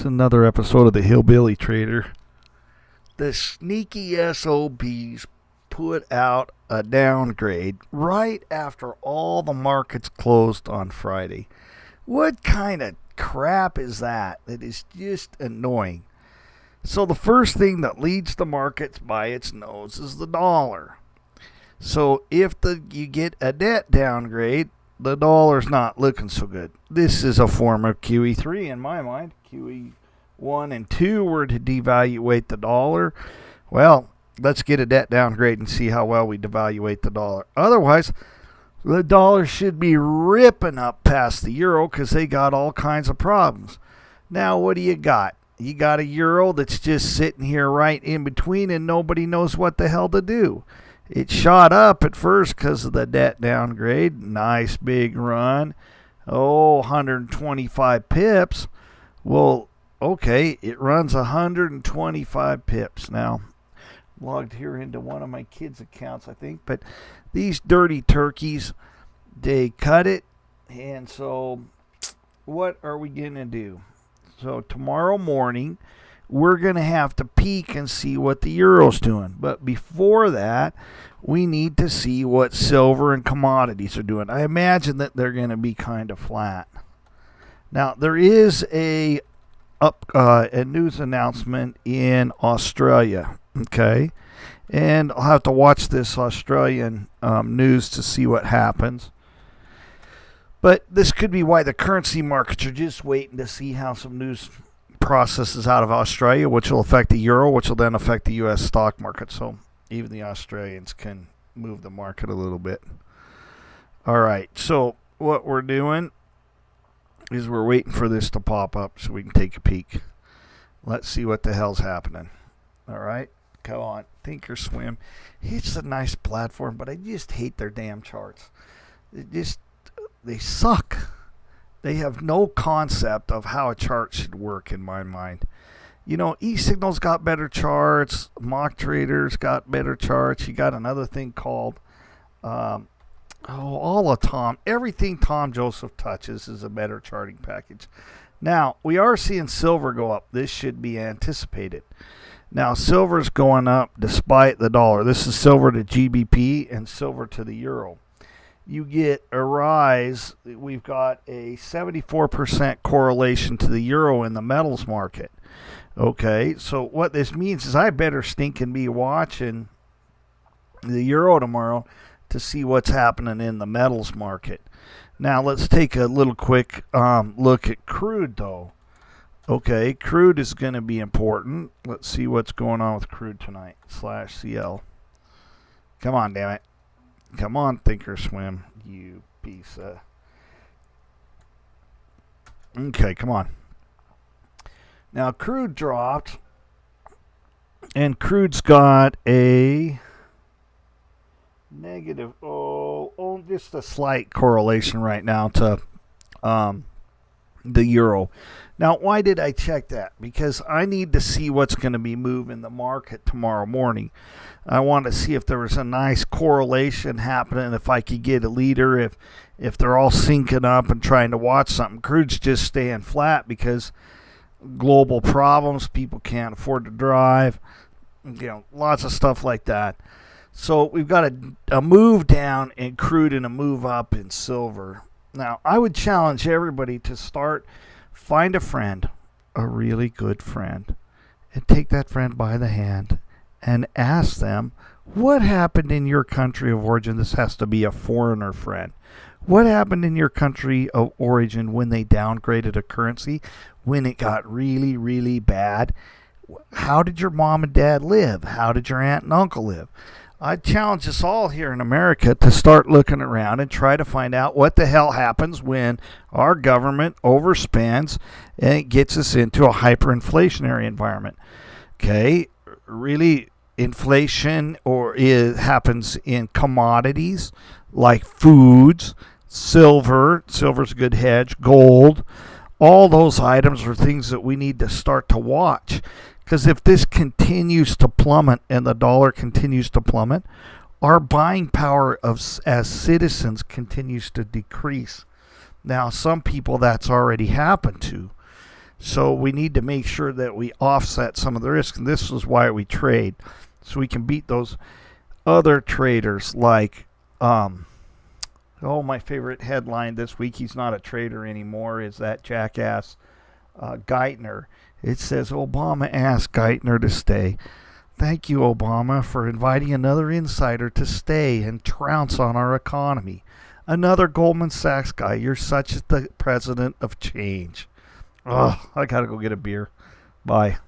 It's another episode of the Hillbilly Trader. The sneaky SOBs put out a downgrade right after all the markets closed on Friday. What kind of crap is that? It is just annoying. So the first thing that leads the markets by its nose is the dollar. So if you get a debt downgrade, the dollar's not looking so good. This is a form of QE3 in my mind. QE1 and 2 were to devaluate the dollar. Well, let's get a debt downgrade and see how well we devaluate the dollar. Otherwise, the dollar should be ripping up past the euro because they got all kinds of problems. Now, what do you got? You got a euro that's just sitting here right in between and nobody knows what the hell to do. It shot up at first because of the debt downgrade. Nice big run. 125 pips. Well, okay, it runs 125 pips. Now, logged here into one of my kids' accounts, I think. But these dirty turkeys, they cut it. And so what are we going to do? So tomorrow morning, we're going to have to peek and see what the euro's doing. But before that, we need to see what silver and commodities are doing. I imagine that they're going to be kind of flat. Now, there is a news announcement in Australia, okay? And I'll have to watch this Australian news to see what happens. But this could be why the currency markets are just waiting to see how some news processes out of Australia, which will affect the euro, which will then affect the U.S. stock market. So even the Australians can move the market a little bit. All right, so what we're doing is we're waiting for this to pop up so we can take a peek. Let's see what the hell's happening. All right, come on, Thinkorswim. It's a nice platform, but I just hate their damn charts. They suck. They have no concept of how a chart should work in my mind. You know, eSignal's got better charts. Mock Traders got better charts. You got another thing called everything Tom Joseph touches is a better charting package. Now, we are seeing silver go up. This should be anticipated. Now, silver's going up despite the dollar. This is silver to GBP and silver to the euro. You get a rise. We've got a 74% correlation to the euro in the metals market. Okay, so what this means is I better stinking be watching the euro tomorrow to see what's happening in the metals market. Now, let's take a little quick look at crude, though. Okay, crude is going to be important. Let's see what's going on with crude tonight, /CL. Come on, damn it. Come on, Thinkorswim, you piece of... Okay, come on. Now, crude dropped, and crude's got a negative, just a slight correlation right now to the euro. Now, why did I check that? Because I need to see what's going to be moving the market tomorrow morning. I want to see if there was a nice correlation happening, if I could get a leader, if they're all syncing up and trying to watch something. Crude's just staying flat because global problems, people can't afford to drive, lots of stuff like that. So we've got a move down in crude and a move up in silver. Now, I would challenge everybody to find a friend, a really good friend, and take that friend by the hand and ask them, what happened in your country of origin? This has to be a foreigner friend. What happened in your country of origin when they downgraded a currency, when it got really, really bad? How did your mom and dad live? How did your aunt and uncle live? I challenge us all here in America to start looking around and try to find out what the hell happens when our government overspends and it gets us into a hyperinflationary environment. Okay, really, inflation happens in commodities like foods, silver's a good hedge, gold. All those items are things that we need to start to watch. Because if this continues to plummet and the dollar continues to plummet, our buying power as citizens continues to decrease. Now, some people that's already happened to. So we need to make sure that we offset some of the risk, and this is why we trade, so we can beat those other traders like, my favorite headline this week, he's not a trader anymore, is that jackass Geithner. It says, Obama asked Geithner to stay. Thank you, Obama, for inviting another insider to stay and trounce on our economy. Another Goldman Sachs guy. You're such the president of change. I gotta go get a beer. Bye.